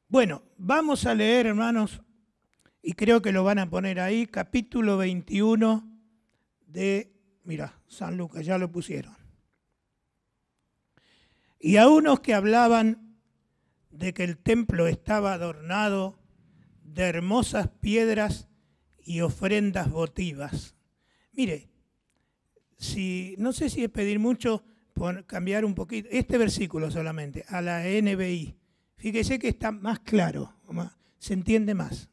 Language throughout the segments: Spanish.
Bueno, vamos a leer, hermanos, y creo que lo van a poner ahí, capítulo 21 de, mira, San Lucas, ya lo pusieron. Y a unos que hablaban de que el templo estaba adornado de hermosas piedras y ofrendas votivas. Mire, no sé si es pedir mucho, cambiar un poquito, este versículo solamente, a la NBI. Fíjese que está más claro, se entiende más,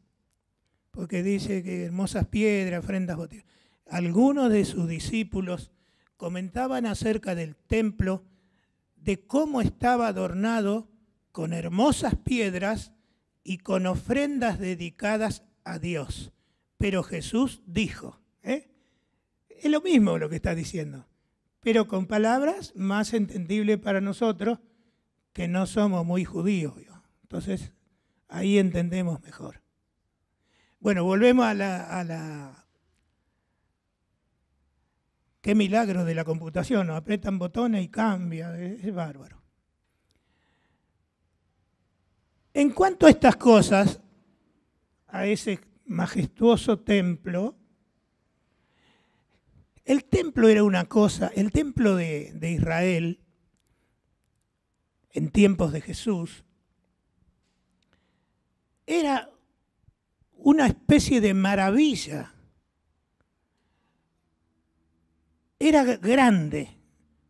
porque dice que hermosas piedras, ofrendas votivas. Algunos de sus discípulos comentaban acerca del templo, de cómo estaba adornado con hermosas piedras y con ofrendas dedicadas a Dios. Pero Jesús dijo, es lo mismo lo que está diciendo, pero con palabras más entendibles para nosotros, que no somos muy judíos. Entonces, ahí entendemos mejor. Bueno, volvemos a la... Qué milagro de la computación, ¿no? Apretan botones y cambia, es bárbaro. En cuanto a estas cosas, a ese majestuoso templo, el templo era una cosa, el templo de Israel, en tiempos de Jesús, era una especie de maravilla. Era grande,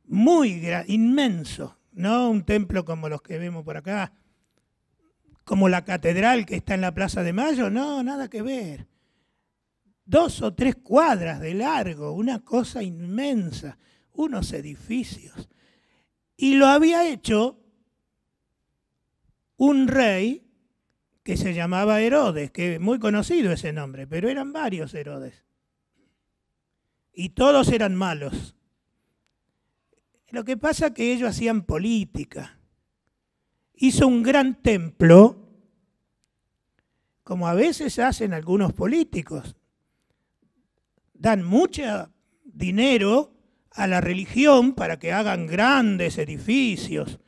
muy grande, inmenso, no un templo como los que vemos por acá, como la catedral que está en la Plaza de Mayo, no, nada que ver. 2 o 3 cuadras de largo, una cosa inmensa, unos edificios. Y lo había hecho un rey que se llamaba Herodes, que es muy conocido ese nombre, pero eran varios Herodes. Y todos eran malos. Lo que pasa es que ellos hacían política. Hizo un gran templo, como a veces hacen algunos políticos. Dan mucho dinero a la religión para que hagan grandes edificios.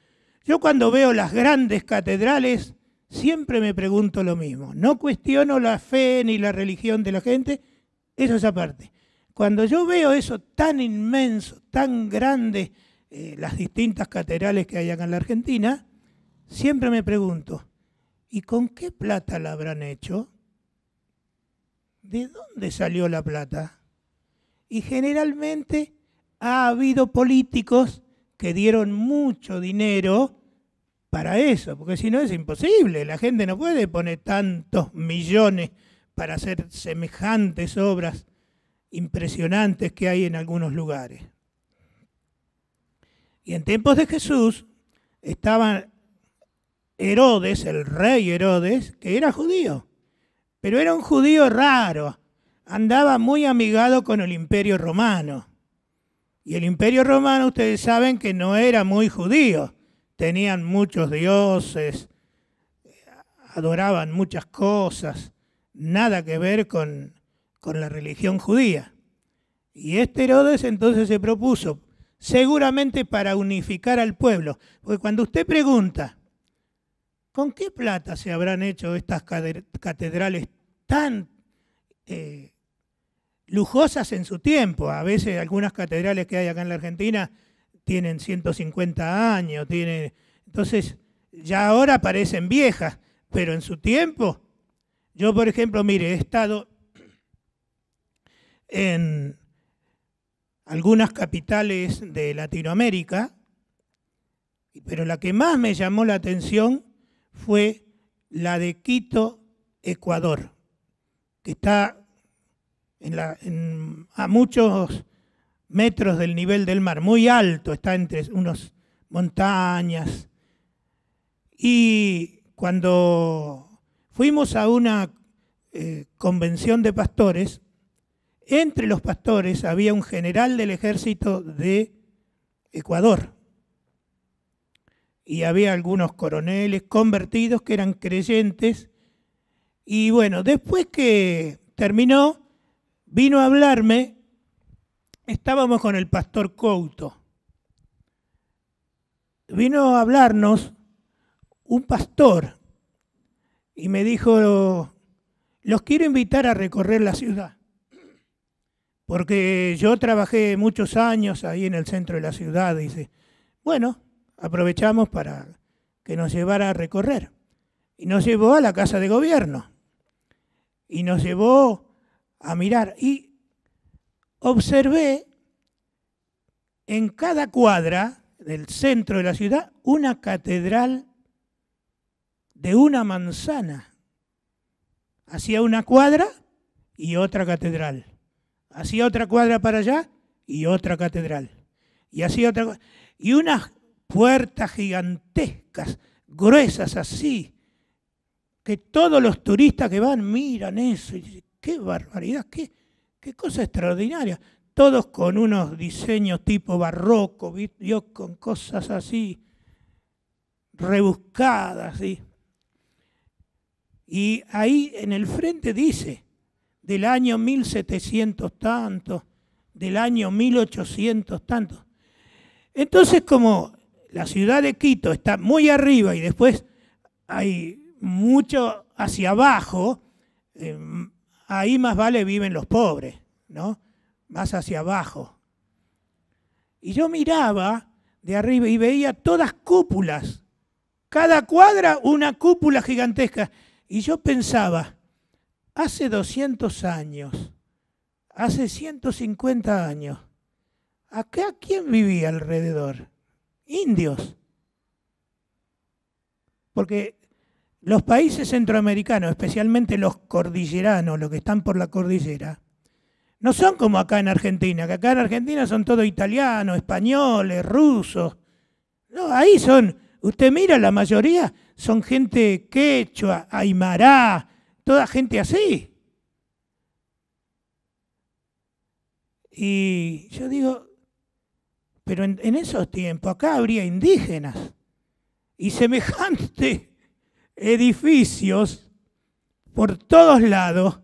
Yo cuando veo las grandes catedrales siempre me pregunto lo mismo. No cuestiono la fe ni la religión de la gente, eso es aparte. Cuando yo veo eso tan inmenso, tan grande, las distintas catedrales que hay acá en la Argentina, siempre me pregunto, ¿y con qué plata la habrán hecho? ¿De dónde salió la plata? Y generalmente ha habido políticos que dieron mucho dinero para eso, porque si no es imposible, la gente no puede poner tantos millones para hacer semejantes obras impresionantes que hay en algunos lugares. Y en tiempos de Jesús estaba Herodes, el rey Herodes, que era judío, pero era un judío raro, andaba muy amigado con el Imperio Romano. Y el Imperio Romano, ustedes saben que no era muy judío, tenían muchos dioses, adoraban muchas cosas, nada que ver con la religión judía. Y este Herodes entonces se propuso, seguramente para unificar al pueblo, porque cuando usted pregunta, ¿con qué plata se habrán hecho estas catedrales tan lujosas en su tiempo? A veces algunas catedrales que hay acá en la Argentina tienen 150 años, entonces ya ahora parecen viejas, pero en su tiempo, yo por ejemplo, mire, he estado en algunas capitales de Latinoamérica, pero la que más me llamó la atención fue la de Quito, Ecuador, que está a muchos metros del nivel del mar, muy alto, está entre unas montañas. Y cuando fuimos a una convención de pastores, entre los pastores había un general del ejército de Ecuador. Y había algunos coroneles convertidos que eran creyentes. Y bueno, después que terminó, vino a hablarme, estábamos con el pastor Couto. vino a hablarnos un pastor y me dijo, los quiero invitar a recorrer la ciudad, porque yo trabajé muchos años ahí en el centro de la ciudad. Dice, bueno, aprovechamos para que nos llevara a recorrer. Y nos llevó a la Casa de Gobierno y nos llevó a mirar. Y observé en cada cuadra del centro de la ciudad una catedral de una manzana. Hacía una cuadra y otra catedral. Hacía otra cuadra para allá y otra catedral. Y hacía otra. Y unas puertas gigantescas, gruesas así, que todos los turistas que van miran eso y dicen, qué barbaridad, qué cosa extraordinaria. Todos con unos diseños tipo barroco, ¿vio? Con cosas así, rebuscadas. ¿Sí? Y ahí en el frente dice, del año 1700 tanto, del año 1800 tanto. Entonces, como la ciudad de Quito está muy arriba y después hay mucho hacia abajo, ahí más vale viven los pobres, ¿no? Más hacia abajo. Y yo miraba de arriba y veía todas cúpulas, cada cuadra una cúpula gigantesca. Y yo pensaba, hace 200 años, hace 150 años, ¿acá quién vivía alrededor? Indios. Porque los países centroamericanos, especialmente los cordilleranos, los que están por la cordillera, no son como acá en Argentina, que acá en Argentina son todos italianos, españoles, rusos. No, ahí son, usted mira, la mayoría son gente quechua, aymará, toda gente así. Y yo digo, pero en esos tiempos acá habría indígenas y semejantes edificios por todos lados.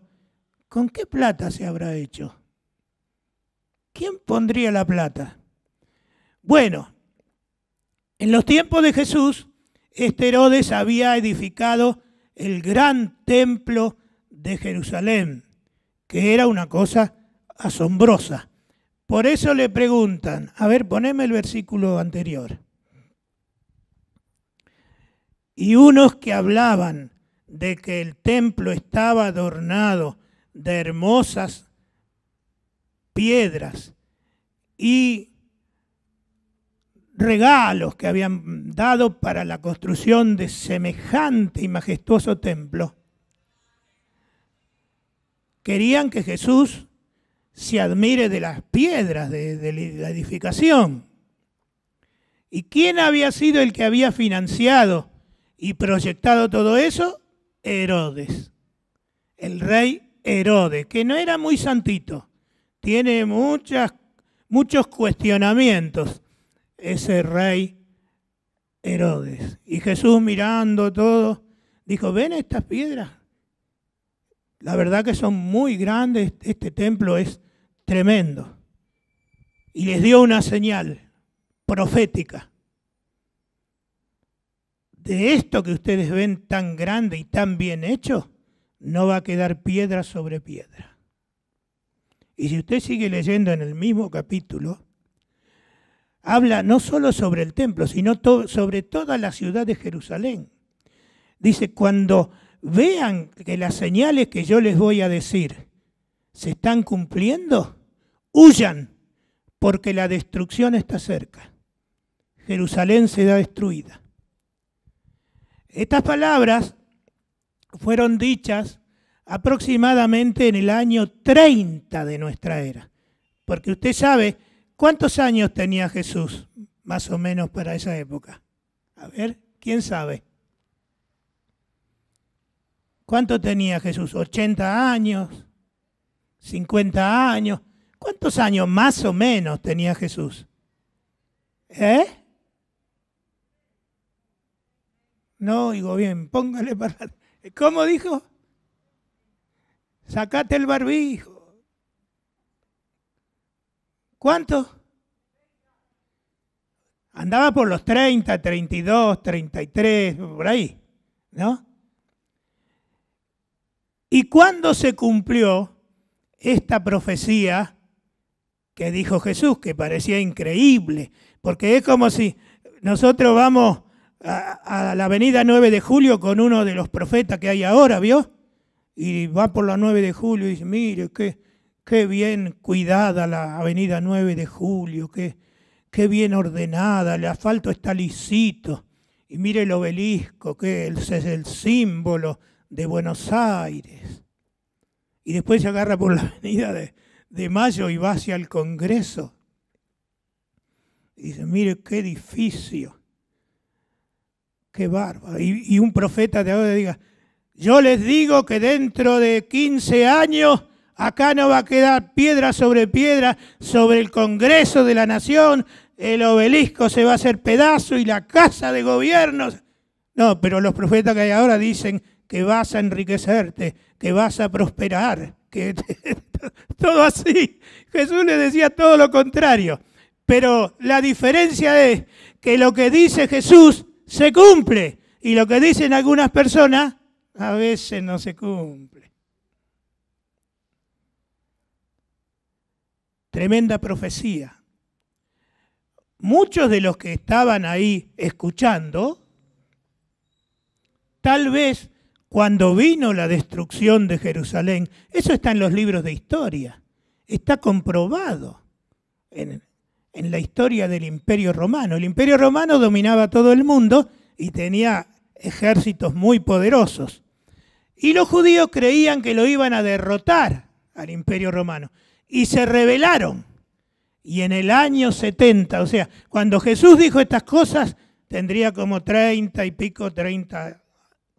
¿Con qué plata se habrá hecho? ¿Quién pondría la plata? Bueno, en los tiempos de Jesús, Herodes había edificado el gran templo de Jerusalén, que era una cosa asombrosa. Por eso le preguntan, a ver, poneme el versículo anterior. Y unos que hablaban de que el templo estaba adornado de hermosas piedras y regalos que habían dado para la construcción de semejante y majestuoso templo, querían que Jesús se admire de las piedras de la edificación. ¿Y quién había sido el que había financiado y proyectado todo eso? Herodes, el rey Herodes, que no era muy santito, tiene muchos cuestionamientos ese rey Herodes. Y Jesús, mirando todo, dijo, ¿ven estas piedras? La verdad que son muy grandes, este templo es tremendo. Y les dio una señal profética. De esto que ustedes ven tan grande y tan bien hecho, no va a quedar piedra sobre piedra. Y si usted sigue leyendo en el mismo capítulo, habla no solo sobre el templo, sino sobre toda la ciudad de Jerusalén. Dice, cuando vean que las señales que yo les voy a decir se están cumpliendo, huyan, porque la destrucción está cerca. Jerusalén será destruida. Estas palabras fueron dichas aproximadamente en el año 30 de nuestra era. Porque usted sabe, ¿cuántos años tenía Jesús más o menos para esa época? A ver, ¿quién sabe? ¿Cuánto tenía Jesús? ¿80 años? ¿50 años? ¿Cuántos años más o menos tenía Jesús? No oigo bien, póngale para... ¿Cómo dijo? Sacate el barbijo. ¿Cuánto? andaba por los 30, 32, 33, por ahí, ¿no? ¿Y cuándo se cumplió esta profecía que dijo Jesús, que parecía increíble? Porque es como si nosotros vamos a la avenida 9 de Julio con uno de los profetas que hay ahora, ¿vio? Y va por la 9 de Julio y dice, mire, qué bien cuidada la avenida 9 de Julio, qué bien ordenada, el asfalto está lisito. Y mire el obelisco, que es el símbolo de Buenos Aires. Y después se agarra por la avenida de Mayo y va hacia el Congreso. Y dice, mire qué edificio, qué bárbaro. Y un profeta de ahora diga, yo les digo que dentro de 15 años acá no va a quedar piedra sobre el Congreso de la Nación, el obelisco se va a hacer pedazo y la casa de gobierno. No, pero los profetas que hay ahora dicen que vas a enriquecerte, que vas a prosperar, que todo así. Jesús le decía todo lo contrario. Pero la diferencia es que lo que dice Jesús se cumple y lo que dicen algunas personas a veces no se cumple. Tremenda profecía. Muchos de los que estaban ahí escuchando, tal vez cuando vino la destrucción de Jerusalén, eso está en los libros de historia, está comprobado en la historia del Imperio Romano. El Imperio Romano dominaba todo el mundo y tenía ejércitos muy poderosos. Y los judíos creían que lo iban a derrotar al Imperio Romano y se rebelaron. Y en el año 70, o sea, cuando Jesús dijo estas cosas, tendría como 30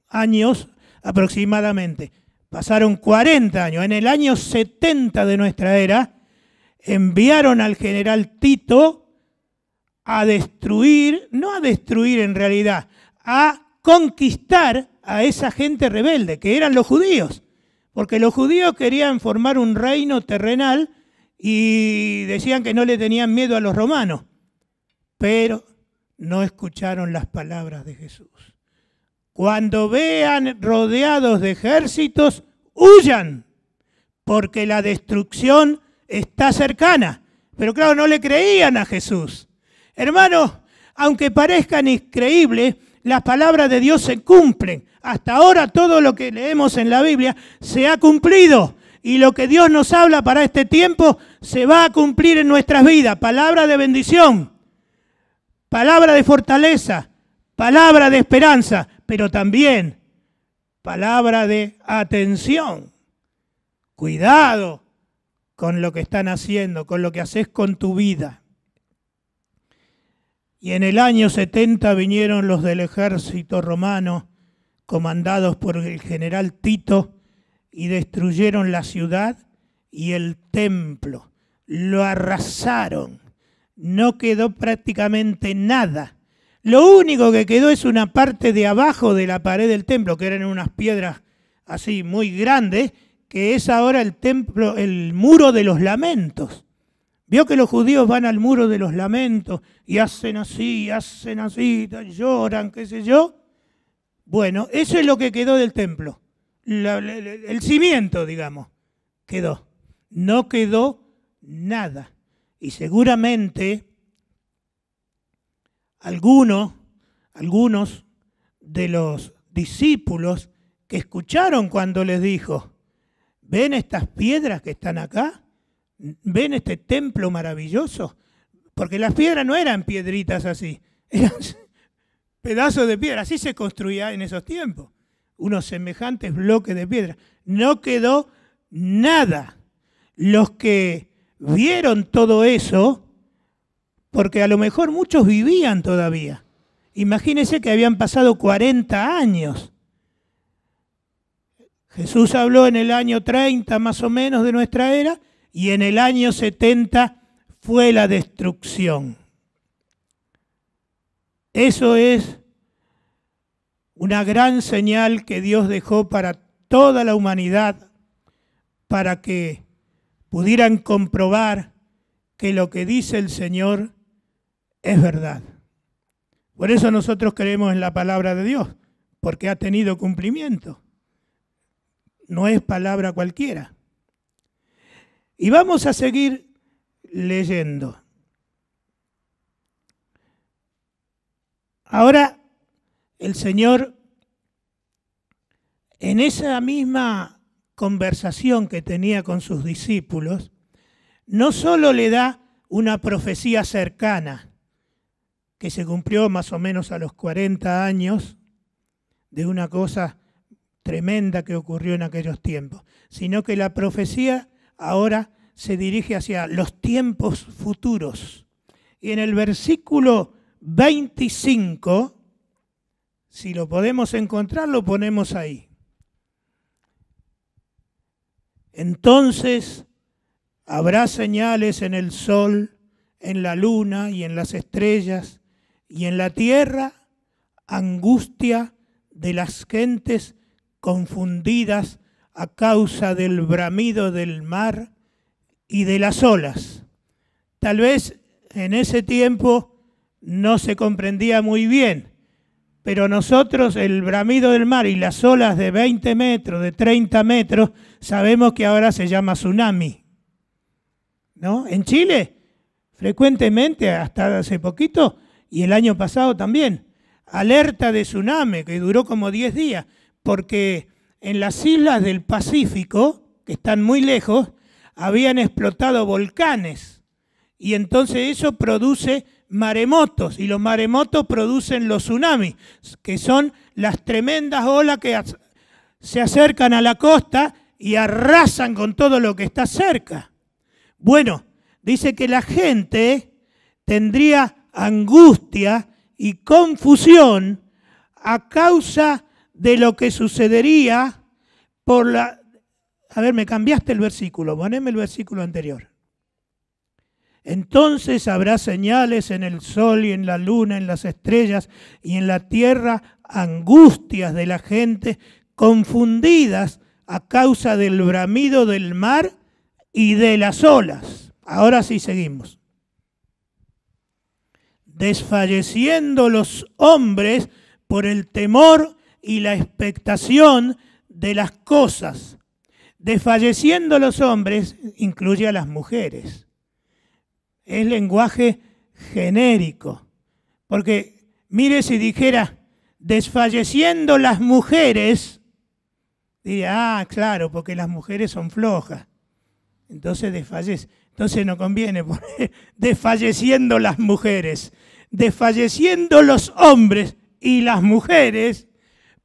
años aproximadamente. Pasaron 40 años. En el año 70 de nuestra era, enviaron al general Tito a destruir, no a destruir en realidad, a conquistar a esa gente rebelde, que eran los judíos. Porque los judíos querían formar un reino terrenal y decían que no le tenían miedo a los romanos, pero no escucharon las palabras de Jesús. Cuando vean rodeados de ejércitos, huyan, porque la destrucción está cercana. Pero claro, no le creían a Jesús. Hermanos, aunque parezcan increíbles, las palabras de Dios se cumplen. Hasta ahora todo lo que leemos en la Biblia se ha cumplido. Y lo que Dios nos habla para este tiempo se va a cumplir en nuestras vidas. Palabra de bendición, palabra de fortaleza, palabra de esperanza, pero también palabra de atención. Cuidado con lo que están haciendo, con lo que haces con tu vida. Y en el año 70 vinieron los del ejército romano, comandados por el general Tito, y destruyeron la ciudad y el templo. Lo arrasaron. No quedó prácticamente nada. Lo único que quedó es una parte de abajo de la pared del templo, que eran unas piedras así muy grandes, que es ahora el templo, el muro de los lamentos. Vio que los judíos van al muro de los lamentos y hacen así, lloran, qué sé yo. Bueno, eso es lo que quedó del templo. El cimiento, digamos, quedó. No quedó nada. Y seguramente algunos de los discípulos que escucharon cuando les dijo, ¿ven estas piedras que están acá? ¿Ven este templo maravilloso? Porque las piedras no eran piedritas así, eran pedazos de piedra. Así se construía en esos tiempos, unos semejantes bloques de piedra. No quedó nada. Los que vieron todo eso, porque a lo mejor muchos vivían todavía. Imagínense que habían pasado 40 años. Jesús habló en el año 30 más o menos de nuestra era, y en el año 70 fue la destrucción. Eso es una gran señal que Dios dejó para toda la humanidad, para que pudieran comprobar que lo que dice el Señor es verdad. Por eso nosotros creemos en la palabra de Dios, porque ha tenido cumplimiento. No es palabra cualquiera. Y vamos a seguir leyendo. Ahora, el Señor, en esa misma conversación que tenía con sus discípulos, no solo le da una profecía cercana, que se cumplió más o menos a los 40 años, de una cosa tremenda que ocurrió en aquellos tiempos, sino que la profecía ahora se dirige hacia los tiempos futuros. Y en el versículo 25, si lo podemos encontrar, lo ponemos ahí. Entonces habrá señales en el sol, en la luna y en las estrellas, y en la tierra angustia de las gentes confundidas a causa del bramido del mar y de las olas. Tal vez en ese tiempo no se comprendía muy bien, pero nosotros el bramido del mar y las olas de 20 metros, de 30 metros, sabemos que ahora se llama tsunami, ¿no? En Chile, frecuentemente, hasta hace poquito, y el año pasado también, alerta de tsunami que duró como 10 días, porque en las islas del Pacífico, que están muy lejos, habían explotado volcanes y entonces eso produce maremotos y los maremotos producen los tsunamis, que son las tremendas olas que se acercan a la costa y arrasan con todo lo que está cerca. Bueno, dice que la gente tendría angustia y confusión a causa de lo que sucedería por la... A ver, me cambiaste el versículo, poneme el versículo anterior. Entonces habrá señales en el sol y en la luna, en las estrellas y en la tierra, angustias de la gente confundidas a causa del bramido del mar y de las olas. Ahora sí seguimos. Desfalleciendo los hombres por el temor y la expectación de las cosas. Desfalleciendo los hombres incluye a las mujeres. Es lenguaje genérico. Porque mire, si dijera desfalleciendo las mujeres, diría, claro, porque las mujeres son flojas. Entonces desfallece. Entonces no conviene poner desfalleciendo las mujeres. Desfalleciendo los hombres y las mujeres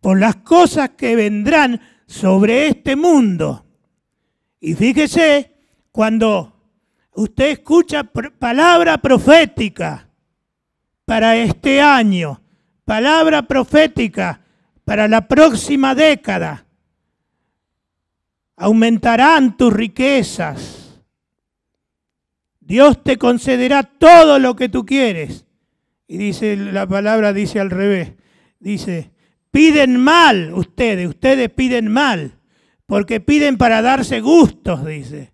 por las cosas que vendrán sobre este mundo. Y fíjese, cuando usted escucha palabra profética para este año, palabra profética para la próxima década, aumentarán tus riquezas. Dios te concederá todo lo que tú quieres. Y dice, la palabra dice al revés. Dice, piden mal ustedes piden mal, porque piden para darse gustos, dice.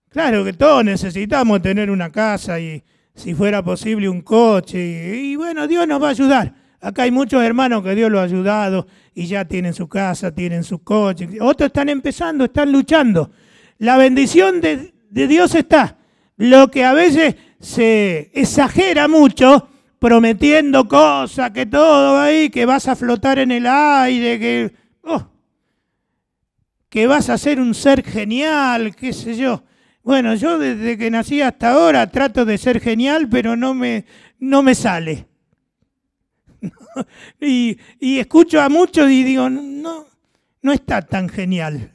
Claro que todos necesitamos tener una casa y, si fuera posible, un coche. Y bueno, Dios nos va a ayudar. Acá hay muchos hermanos que Dios los ha ayudado y ya tienen su casa, tienen su coche. Otros están empezando, están luchando. La bendición de Dios está. Lo que a veces se exagera mucho, prometiendo cosas, que todo ahí, que vas a flotar en el aire, que vas a ser un ser genial, qué sé yo. Bueno, yo desde que nací hasta ahora trato de ser genial, pero no me sale. y escucho a muchos y digo, no está tan genial.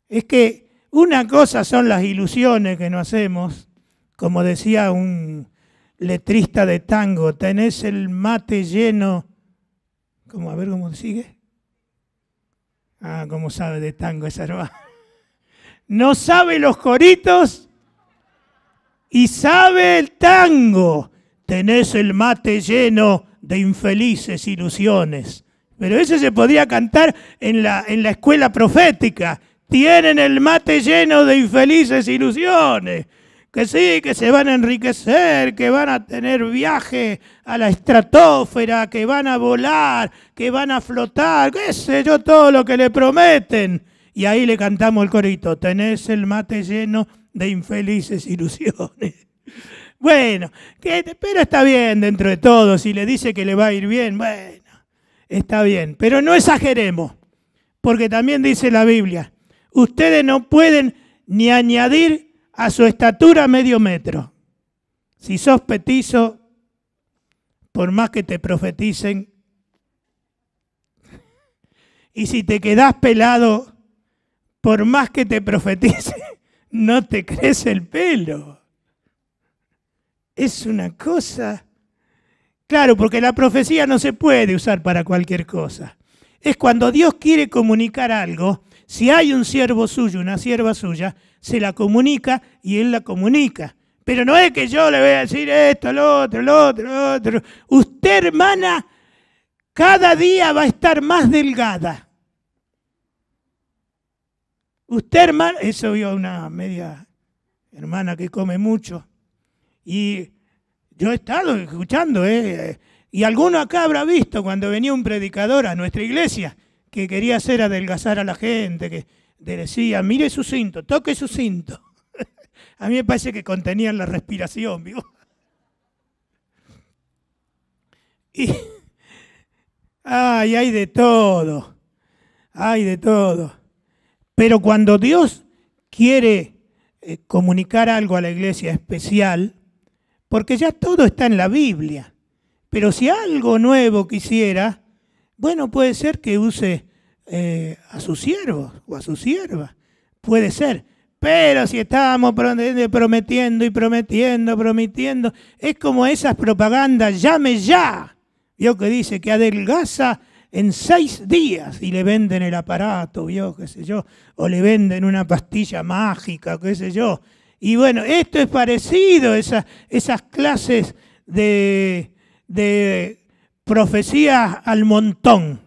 Es que una cosa son las ilusiones que nos hacemos, como decía un letrista de tango, tenés el mate lleno, a ver cómo sigue. Cómo sabe de tango esa hermana. No sabe los coritos y sabe el tango. Tenés el mate lleno de infelices ilusiones. Pero eso se podía cantar en la escuela profética. Tienen el mate lleno de infelices ilusiones. Que sí, que se van a enriquecer, que van a tener viaje a la estratosfera, que van a volar, que van a flotar, qué sé yo, todo lo que le prometen. Y ahí le cantamos el corito, tenés el mate lleno de infelices ilusiones. Bueno, pero está bien dentro de todo, si le dice que le va a ir bien, bueno, está bien. Pero no exageremos, porque también dice la Biblia, ustedes no pueden ni añadir a su estatura medio metro. Si sos petizo, por más que te profeticen, y si te quedás pelado, por más que te profeticen, no te crece el pelo. Es una cosa... Claro, porque la profecía no se puede usar para cualquier cosa. Es cuando Dios quiere comunicar algo, si hay un siervo suyo, una sierva suya, se la comunica y Él la comunica. Pero no es que yo le voy a decir esto, lo otro. Usted, hermana, cada día va a estar más delgada. Usted, hermana, eso vio una media hermana que come mucho. Y yo he estado escuchando, y alguno acá habrá visto cuando venía un predicador a nuestra iglesia que quería hacer adelgazar a la gente, que decía, mire su cinto, toque su cinto. A mí me parece que contenían la respiración, ¿viu? Y hay de todo, hay de todo. Pero cuando Dios quiere comunicar algo a la iglesia especial, porque ya todo está en la Biblia, pero si algo nuevo quisiera, bueno, puede ser que use a sus siervos o a su sierva, puede ser. Pero si estábamos prometiendo y prometiendo, es como esas propagandas, llame ya. Vio que dice que adelgaza en 6 días y le venden el aparato, vio, qué sé yo, o le venden una pastilla mágica, qué sé yo. Y bueno, esto es parecido, esas clases de profecías al montón.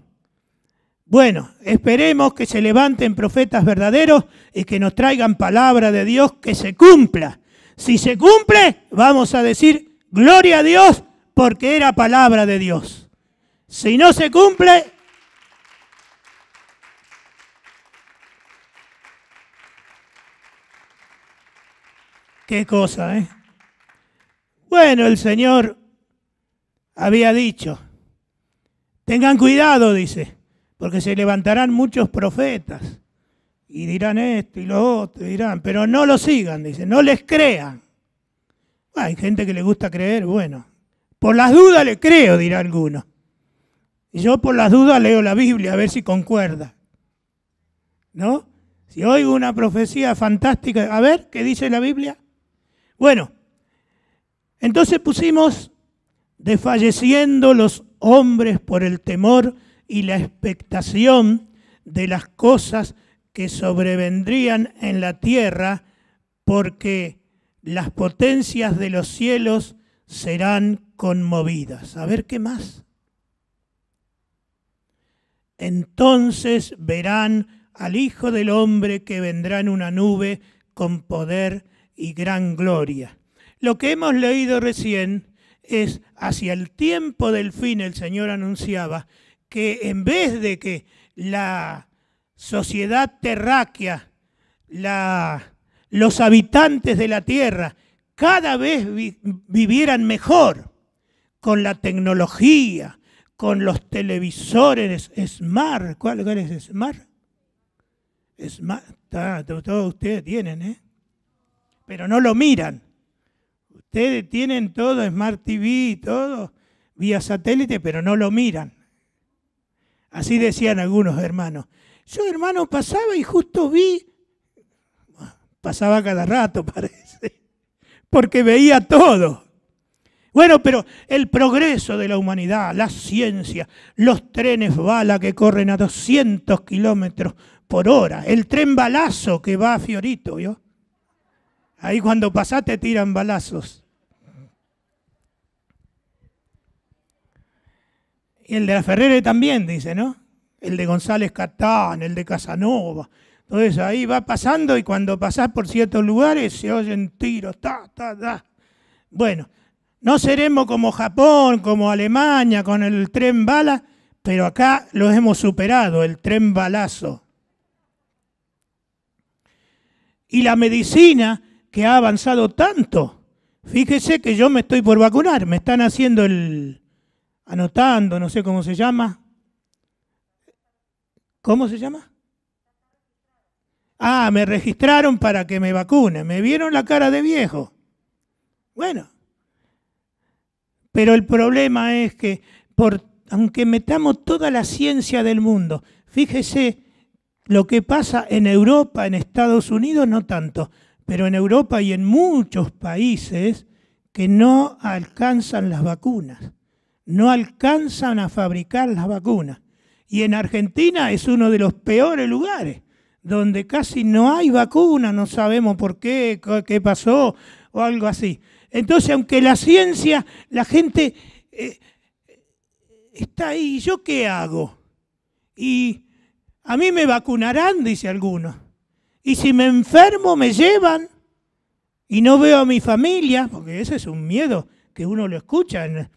Bueno, esperemos que se levanten profetas verdaderos y que nos traigan palabra de Dios que se cumpla. Si se cumple, vamos a decir, gloria a Dios, porque era palabra de Dios. Si no se cumple, qué cosa, ¿eh? Bueno, el Señor había dicho, tengan cuidado, dice, porque se levantarán muchos profetas y dirán esto y lo otro, pero no lo sigan, dice, no les crean. Hay gente que le gusta creer, bueno, por las dudas le creo, dirá alguno. Y yo por las dudas leo la Biblia a ver si concuerda. ¿No? Si oigo una profecía fantástica, a ver, ¿qué dice la Biblia? Bueno, entonces pusimos desfalleciendo los hombres por el temor y la expectación de las cosas que sobrevendrían en la tierra, porque las potencias de los cielos serán conmovidas. A ver, ¿qué más? Entonces verán al Hijo del Hombre que vendrá en una nube con poder y gran gloria. Lo que hemos leído recién es hacia el tiempo del fin el Señor anunciaba que en vez de que la sociedad terráquea, los habitantes de la tierra cada vez vivieran mejor con la tecnología, con los televisores Smart. ¿Cuál es Smart? Smart, todos ustedes tienen, ¿eh? Pero no lo miran. Ustedes tienen todo, Smart TV, todo, vía satélite, pero no lo miran. Así decían algunos hermanos. Yo, hermano, pasaba y justo vi, pasaba cada rato parece, porque veía todo. Bueno, pero el progreso de la humanidad, la ciencia, los trenes bala que corren a 200 kilómetros por hora, el tren balazo que va a Fiorito, ¿vio? Ahí cuando pasás te tiran balazos. Y el de la Ferrere también, dice, ¿no? El de González Catán, el de Casanova. Entonces ahí va pasando y cuando pasás por ciertos lugares se oyen tiros, ta. Bueno, no seremos como Japón, como Alemania, con el tren bala, pero acá lo hemos superado, el tren balazo. Y la medicina que ha avanzado tanto. Fíjese que yo me estoy por vacunar, me están haciendo anotando, no sé cómo se llama. ¿Cómo se llama? Ah, me registraron para que me vacunen, me vieron la cara de viejo. Bueno, pero el problema es que aunque metamos toda la ciencia del mundo, fíjese lo que pasa en Europa, en Estados Unidos no tanto, pero en Europa y en muchos países que no alcanzan las vacunas, no alcanzan a fabricar las vacunas. Y en Argentina es uno de los peores lugares, donde casi no hay vacuna, no sabemos por qué pasó o algo así. Entonces, aunque la ciencia, la gente está ahí, ¿yo qué hago? Y a mí me vacunarán, dice alguno. Y si me enfermo, me llevan y no veo a mi familia, porque ese es un miedo que uno lo escucha en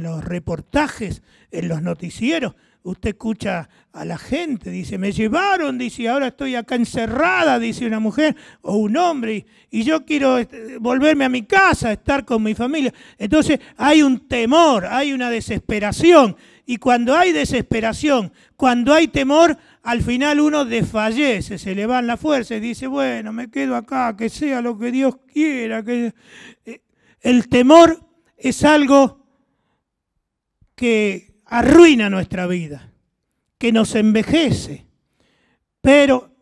los reportajes, en los noticieros. Usted escucha a la gente, dice, me llevaron, dice, ahora estoy acá encerrada, dice una mujer o un hombre, y yo quiero volverme a mi casa, estar con mi familia. Entonces hay un temor, hay una desesperación, y cuando hay desesperación, cuando hay temor, al final uno desfallece, se le van las fuerzas y dice, bueno, me quedo acá, que sea lo que Dios quiera. El temor es algo que arruina nuestra vida, que nos envejece. Pero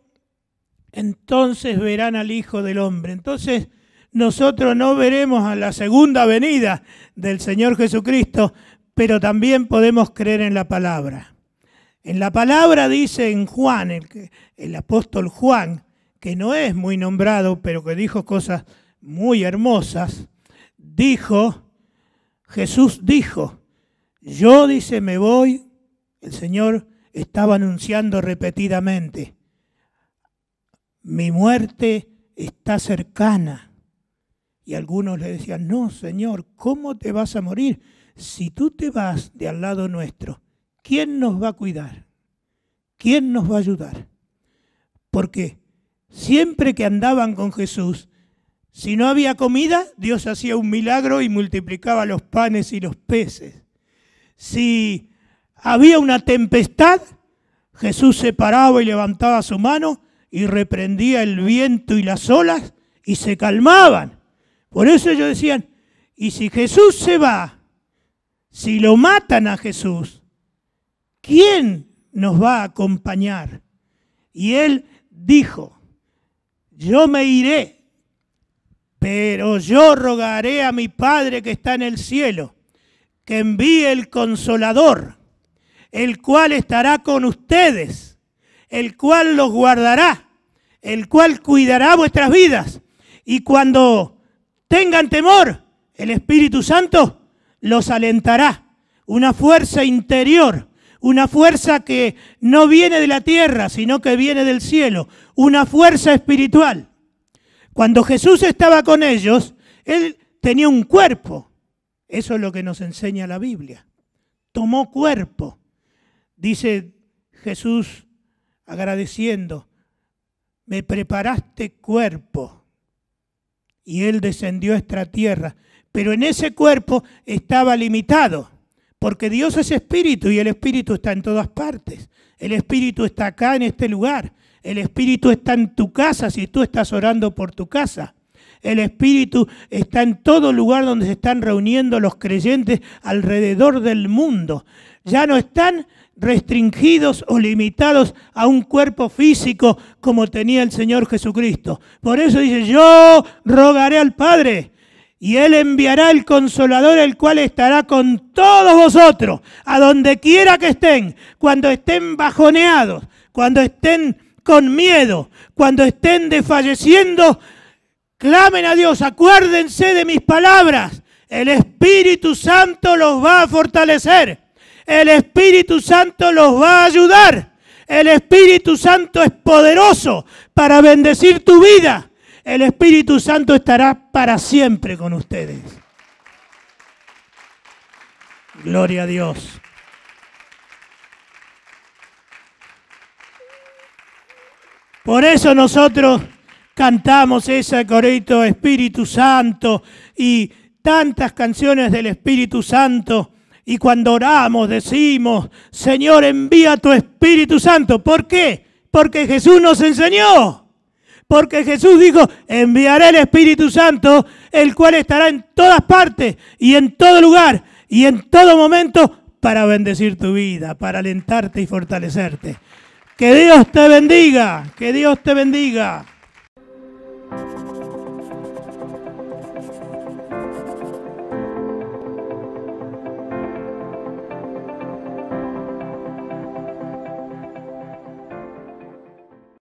entonces verán al Hijo del Hombre. Entonces nosotros no veremos a la segunda venida del Señor Jesucristo, pero también podemos creer en la palabra. En la palabra dice en Juan, el apóstol Juan, que no es muy nombrado, pero que dijo cosas muy hermosas, Jesús dijo, yo, dice, me voy, el Señor estaba anunciando repetidamente, mi muerte está cercana. Y algunos le decían, no, Señor, ¿cómo te vas a morir? Si tú te vas de al lado nuestro, ¿quién nos va a cuidar? ¿Quién nos va a ayudar? Porque siempre que andaban con Jesús, si no había comida, Dios hacía un milagro y multiplicaba los panes y los peces. Si había una tempestad, Jesús se paraba y levantaba su mano y reprendía el viento y las olas y se calmaban. Por eso ellos decían, y si Jesús se va, si lo matan a Jesús, ¿quién nos va a acompañar? Y él dijo, yo me iré, pero yo rogaré a mi Padre que está en el cielo, que envíe el Consolador, el cual estará con ustedes, el cual los guardará, el cual cuidará vuestras vidas. Y cuando tengan temor, el Espíritu Santo los alentará. Una fuerza interior, una fuerza que no viene de la tierra, sino que viene del cielo, una fuerza espiritual. Cuando Jesús estaba con ellos, Él tenía un cuerpo. Eso es lo que nos enseña la Biblia. Tomó cuerpo. Dice Jesús agradeciendo, me preparaste cuerpo. Y Él descendió a esta tierra. Pero en ese cuerpo estaba limitado, porque Dios es espíritu y el espíritu está en todas partes. El espíritu está acá en este lugar. El espíritu está en tu casa si tú estás orando por tu casa. El Espíritu está en todo lugar donde se están reuniendo los creyentes alrededor del mundo. Ya no están restringidos o limitados a un cuerpo físico como tenía el Señor Jesucristo. Por eso dice, yo rogaré al Padre y Él enviará el Consolador, el cual estará con todos vosotros, a donde quiera que estén, cuando estén bajoneados, cuando estén con miedo, cuando estén desfalleciendo. Clamen a Dios, acuérdense de mis palabras. El Espíritu Santo los va a fortalecer. El Espíritu Santo los va a ayudar. El Espíritu Santo es poderoso para bendecir tu vida. El Espíritu Santo estará para siempre con ustedes. Gloria a Dios. Por eso nosotros cantamos ese corito Espíritu Santo y tantas canciones del Espíritu Santo. Y cuando oramos decimos, Señor, envía tu Espíritu Santo. ¿Por qué? Porque Jesús nos enseñó. Porque Jesús dijo, enviaré el Espíritu Santo, el cual estará en todas partes y en todo lugar y en todo momento para bendecir tu vida, para alentarte y fortalecerte. Que Dios te bendiga, que Dios te bendiga.